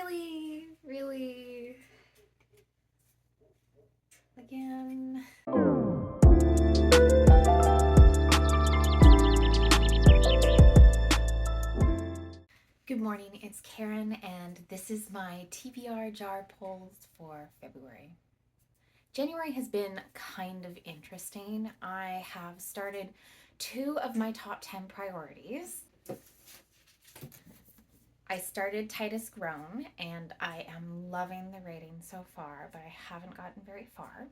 Really, again. Good morning, it's Karen, and this is my TBR jar polls for February. January has been kind of interesting. I have started 2 of my top 10 priorities. I started Titus Grown, and I am loving the rating so far, but I haven't gotten very far.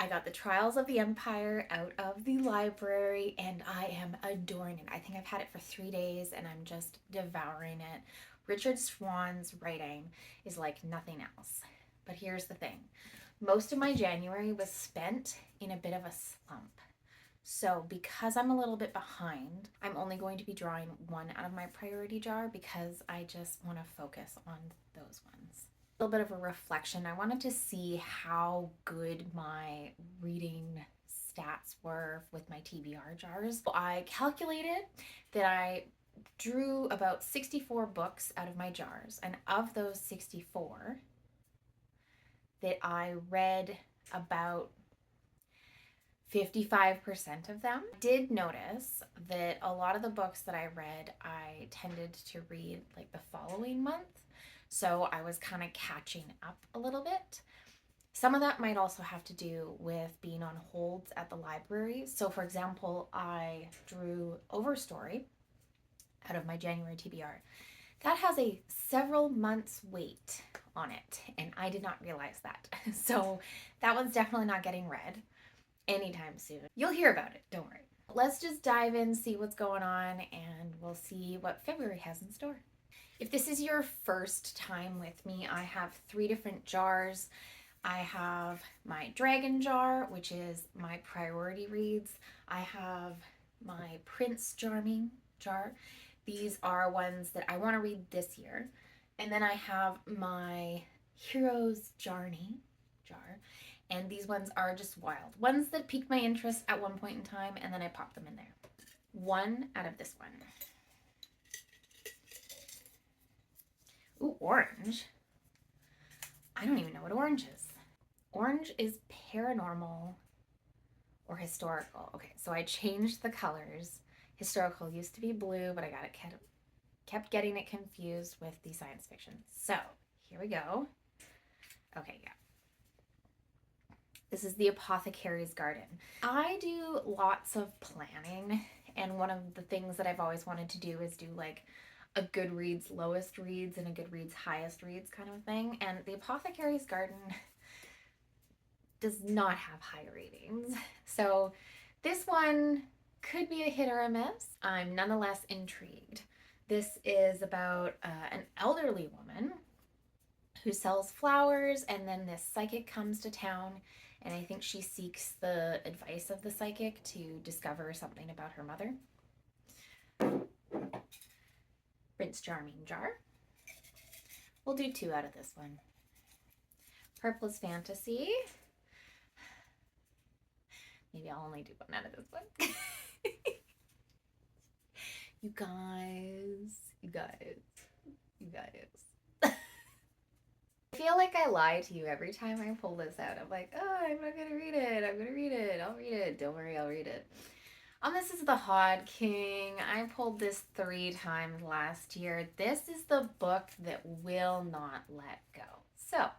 I got The Trials of the Empire out of the library, and I am adoring it. I think I've had it for 3 days, and I'm just devouring it. Richard Swann's writing is like nothing else. But here's the thing. Most of my January was spent in a bit of a slump. So because I'm a little bit behind, I'm only going to be drawing 1 out of my priority jar because I just want to focus on those ones. A little bit of a reflection. I wanted to see how good my reading stats were with my TBR jars. So I calculated that I drew about 64 books out of my jars, and of those 64, that I read about 55% of them. I did notice that a lot of the books that I read, I tended to read like the following month. So I was kind of catching up a little bit. Some of that might also have to do with being on holds at the library. So for example, I drew Overstory out of my January TBR. That has a several months wait on it, and I did not realize that. So that one's definitely not getting read anytime soon. You'll hear about it, don't worry. Let's just dive in, see what's going on, and we'll see what February has in store. If this is your first time with me, I have 3 different jars. I have my Dragon jar, which is my priority reads. I have my Prince Charming jar. These are ones that I want to read this year. And then I have my Heroes Journey jar. And these ones are just wild. Ones that piqued my interest at one point in time, and then I popped them in there. 1 out of this one. Ooh, orange. I don't even know what orange is. Orange is paranormal or historical. Okay, so I changed the colors. Historical used to be blue, but I kept getting it confused with the science fiction. So here we go. Okay, yeah. This is the Apothecary's Garden. I do lots of planning, and one of the things that I've always wanted to do is do like a Goodreads lowest reads and a Goodreads highest reads kind of thing. And the Apothecary's Garden does not have high ratings. So this one could be a hit or a miss. I'm nonetheless intrigued. This is about an elderly woman who sells flowers, and then this psychic comes to town, and I think she seeks the advice of the psychic to discover something about her mother. Prince Charming jar. We'll do 2 out of this one. Purple is Fantasy. Maybe I'll only do 1 out of this one. You guys. I feel like I lie to you every time I pull this out. I'm like, oh, I'm not gonna read it. I'll read it. Don't worry, I'll read it. This is the Hod King. I pulled this 3 times last year. This is the book that will not let go. So,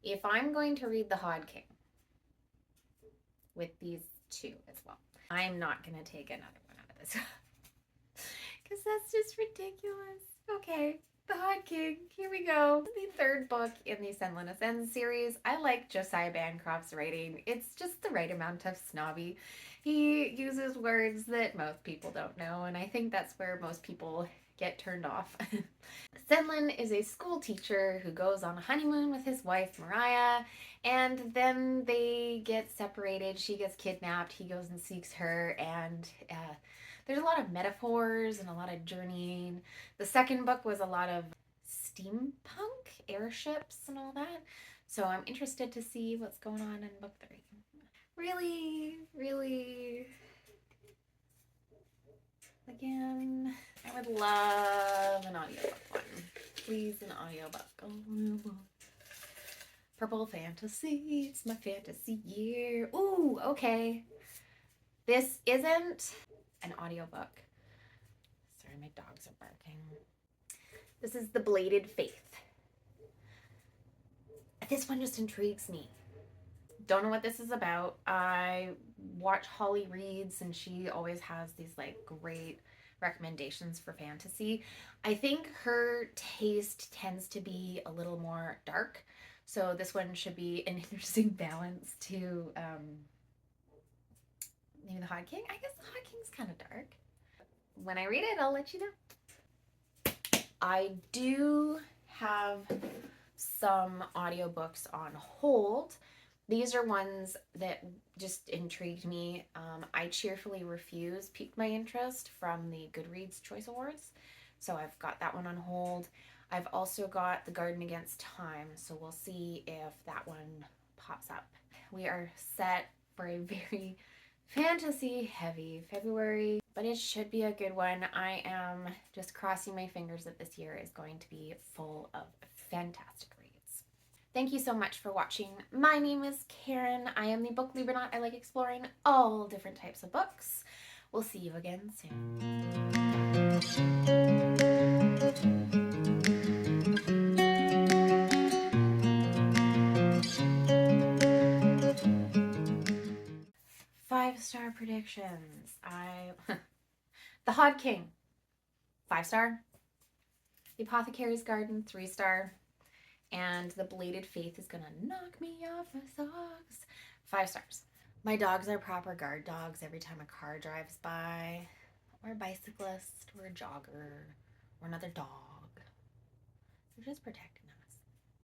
if I'm going to read the Hod King with these 2 as well, I'm not going to take another one out of this because that's just ridiculous. Okay, the Hod King, here we go. The 3rd book in the Senlin Ascends series. I like Josiah Bancroft's writing. It's just the right amount of snobby. He uses words that most people don't know, and I think that's where most people get turned off. Senlin is a school teacher who goes on a honeymoon with his wife, Mariah, and then they get separated. She gets kidnapped. He goes and seeks her, and there's a lot of metaphors and a lot of journeying. The 2nd book was a lot of steampunk, airships, and all that. So I'm interested to see what's going on in book 3. Really Again, I would love an audiobook one. Please, an audiobook. Purple Fantasy. It's my fantasy year. Ooh, okay. This isn't an audiobook. Sorry, my dogs are barking. This is The Bladed Faith. This one just intrigues me. Don't know what this is about. I watch Holly Reads, and she always has these like great recommendations for fantasy. I think her taste tends to be a little more dark, so this one should be an interesting balance to maybe The Hot King. I guess The Hot King's kind of dark. When I read it, I'll let you know. I do have some audiobooks on hold. These are ones that just intrigued me. I Cheerfully Refuse piqued my interest from the Goodreads Choice Awards. So I've got that one on hold. I've also got The Garden Against Time, so we'll see if that one pops up. We are set for a very fantasy heavy February, but it should be a good one. I am just crossing my fingers that this year is going to be full of fantastic reads. Thank you so much for watching. My name is Karen. I am the book Libronaut. I like exploring all different types of books. We'll see you again soon. 5-star predictions. The Hot King, 5-star. The Apothecary's Garden, 3-star. And The Bladed Faith is gonna knock me off my socks, 5 stars. My dogs are proper guard dogs. Every time a car drives by, or a bicyclist, or a jogger, or another dog, they're just protecting us.